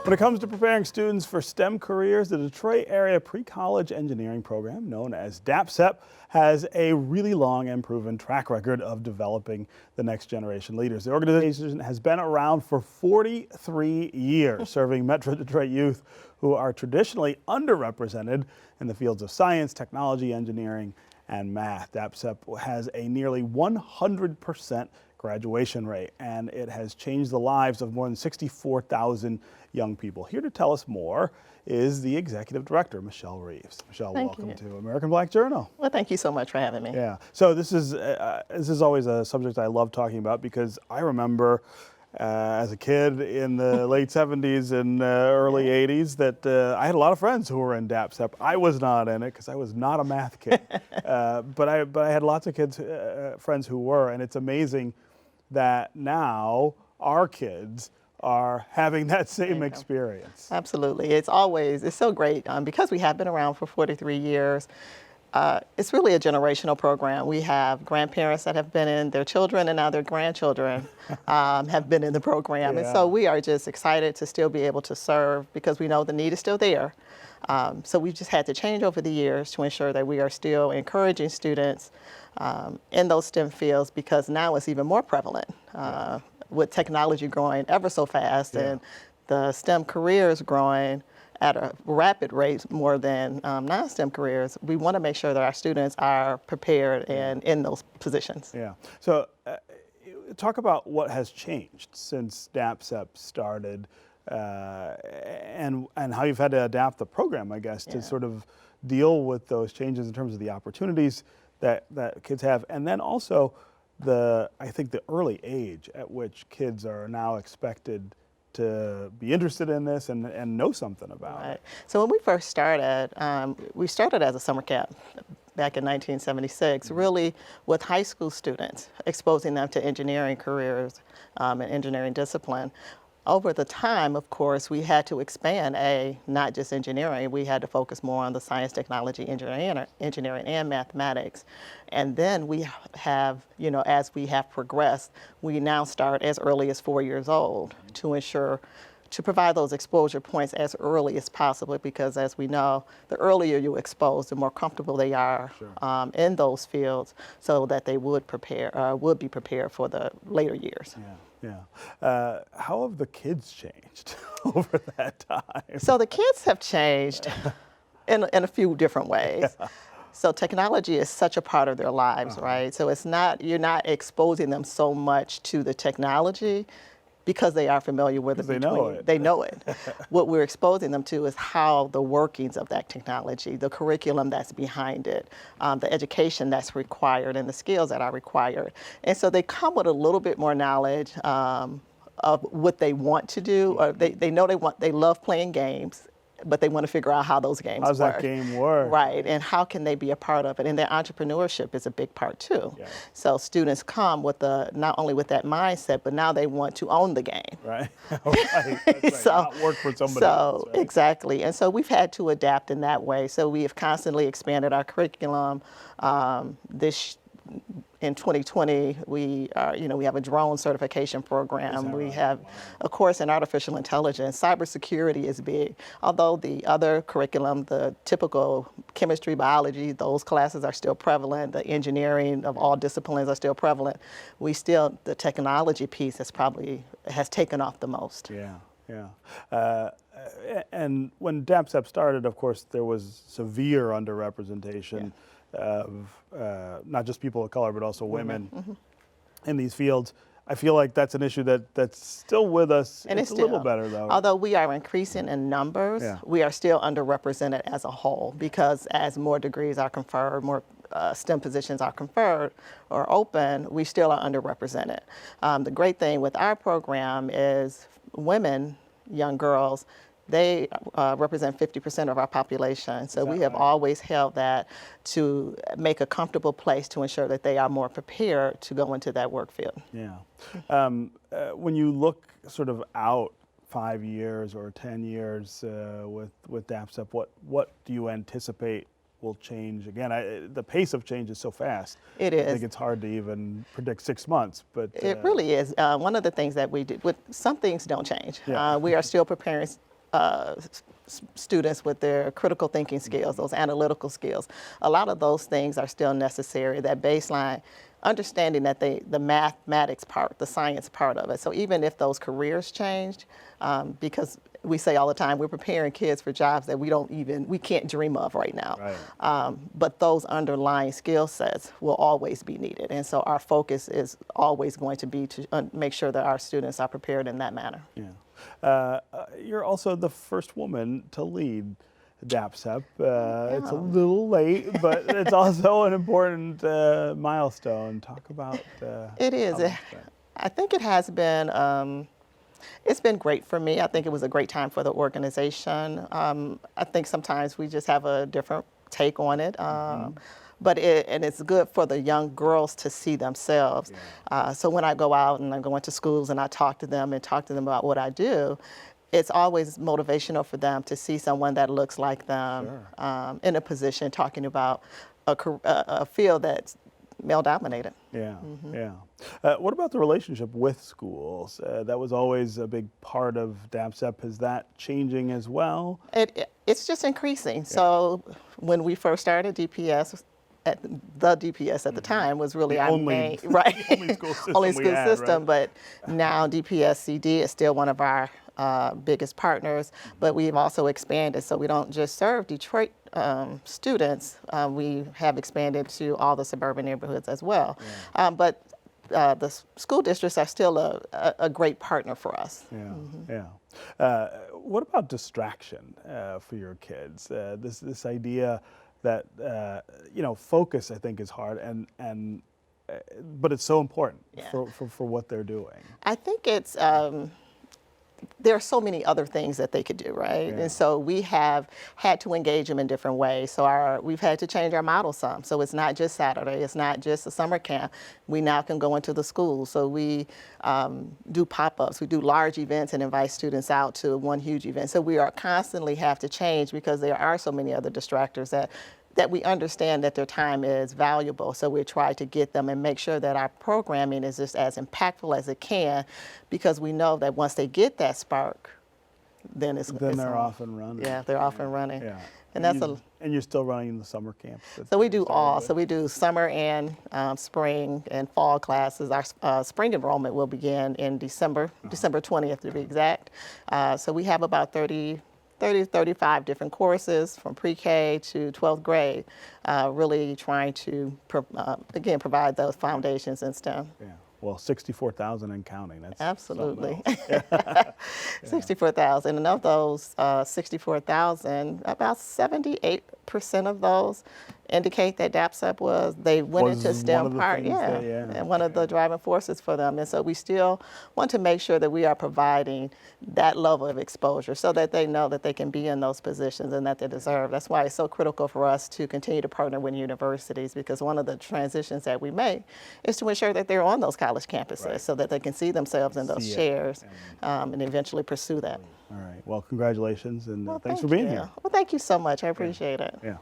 When it comes to preparing students for STEM careers, the Detroit Area Pre-College Engineering Program, known as DAPCEP, has a really long and proven track record of developing the next generation leaders. The organization has been around for 43 years, serving Metro Detroit youth who are traditionally underrepresented in the fields of science, technology, engineering, and math. DAPCEP has a nearly 100% graduation rate, and it has changed the lives of more than 64,000 young people. Here to tell us more is the executive director, Michelle Reaves. Michelle, welcome to American Black Journal. Well, thank you so much for having me. Yeah, so this is always a subject I love talking about because I remember as a kid in the late 70s and early 80s that I had a lot of friends who were in DAPCEP. I was not in it because I was not a math kid, but I had lots of kids, friends who were, and it's amazing that now our kids are having that same experience. Absolutely. It's so great because we have been around for 43 years. It's really a generational program. We have grandparents that have been in, their children and now their grandchildren have been in the program. Yeah. And so we are just excited to still be able to serve because we know the need is still there. So we've just had to change over the years to ensure that we are still encouraging students in those STEM fields because now it's even more prevalent with technology growing ever so fast and the STEM careers growing at a rapid rate more than non-STEM careers. We want to make sure that our students are prepared and in those positions. Yeah. So talk about what has changed since DAPCEP started and how you've had to adapt the program, I guess, to sort of deal with those changes in terms of the opportunities that kids have, and then also I think the early age at which kids are now expected to be interested in this and know something about it. So when we first started, we started as a summer camp back in 1976, really with high school students, exposing them to engineering careers and engineering discipline. Over the time, of course, we had to expand not just engineering, we had to focus more on the science, technology, engineering and mathematics. And then we have, as we have progressed, we now start as early as 4 years old to provide those exposure points as early as possible because as we know, the earlier you expose, the more comfortable they are in those fields so that they would be prepared for the later years. Yeah. How have the kids changed over that time? So the kids have changed in a few different ways. Yeah. So technology is such a part of their lives, right? So you're not exposing them so much to the technology because they are familiar with it. They know it. They know it. What we're exposing them to is how the workings of that technology, the curriculum that's behind it, the education that's required, and the skills that are required. And so they come with a little bit more knowledge of what they want to do, or they know they love playing games, but they want to figure out how those games work. How's that game work? Right, and how can they be a part of it? And their entrepreneurship is a big part too. Yeah. So students come with not only with that mindset, but now they want to own the game. Right, right. That's right. So, not work for somebody else. Right? Exactly, and so we've had to adapt in that way. So we have constantly expanded our curriculum. In 2020, we have a drone certification program. We have a course in artificial intelligence. Cybersecurity is big. Although the other curriculum, the typical chemistry, biology, those classes are still prevalent. The engineering of all disciplines are still prevalent. The technology piece has taken off the most. Yeah. And when DAPCEP started, of course, there was severe underrepresentation of not just people of color, but also women in these fields. I feel like that's an issue that's still with us. And it's a little better, though. Although we are increasing in numbers, we are still underrepresented as a whole because as more degrees are conferred, more STEM positions are conferred or open, we still are underrepresented. The great thing with our program is women, young girls, they represent 50% of our population. So we have always held that to make a comfortable place to ensure that they are more prepared to go into that work field. Yeah. When you look sort of out 5 years or 10 years with DAPCEP, what do you anticipate will change? Again, the pace of change is so fast. It is. I think it's hard to even predict 6 months, but it really is. One of the things that we did, some things don't change. We are still preparing students with their critical thinking skills, those analytical skills. A lot of those things are still necessary, that baseline understanding that the mathematics part, the science part of it. So even if those careers changed, because we say all the time, we're preparing kids for jobs that we can't dream of right now. Right. But those underlying skill sets will always be needed. And so our focus is always going to be to make sure that our students are prepared in that manner. Yeah. You're also the first woman to lead DAPCEP. It's a little late, but it's also an important milestone. Talk about it is. I think it has been, it's been great for me. I think it was a great time for the organization. I think sometimes we just have a different take on it. But it's good for the young girls to see themselves. Yeah. So when I go out and I go into schools and I talk to them about what I do, it's always motivational for them to see someone that looks like them in a position talking about a field that's male dominated. Yeah, yeah. What about the relationship with schools? That was always a big part of DAPCEP. Is that changing as well? It's just increasing. So when we first started DPS, the DPS at the time was really our main, right? Only school system. But now DPS CD is still one of our biggest partners, but we've also expanded. So we don't just serve Detroit students, we have expanded to all the suburban neighborhoods as well. Yeah. But the school districts are still a great partner for us. Yeah, yeah. What about distraction for your kids? This idea that focus, I think, is hard, but it's so important for what they're doing. I think it's there are so many other things that they could do, right? Yeah. And so we have had to engage them in different ways. So we've had to change our model some. So it's not just Saturday, it's not just a summer camp. We now can go into the schools. So we do pop-ups, we do large events and invite students out to one huge event. So we are constantly have to change because there are so many other distractors that we understand that their time is valuable. So we try to get them and make sure that our programming is just as impactful as it can, because we know that once they get that spark, then they're off and running. Yeah, they're off and running. Yeah. And you're still running the summer camp. So we do all. So we do summer and spring and fall classes. Our spring enrollment will begin in December 20th to be exact. So we have about 35 different courses from pre-K to 12th grade, really trying to, again, provide those foundations in STEM. Yeah. Well, 64,000 and counting. That's absolutely. 64,000. And of those 64,000, about 78% of those indicate that DAPCEP they went into STEM part, and one of the driving forces for them. And so we still want to make sure that we are providing that level of exposure so that they know that they can be in those positions and that they deserve. That's why it's so critical for us to continue to partner with universities, because one of the transitions that we make is to ensure that they're on those college campuses so that they can see themselves in those chairs and eventually pursue that. All right. Well, congratulations, and thanks for being here. Well, thank you so much. I appreciate it. Yeah.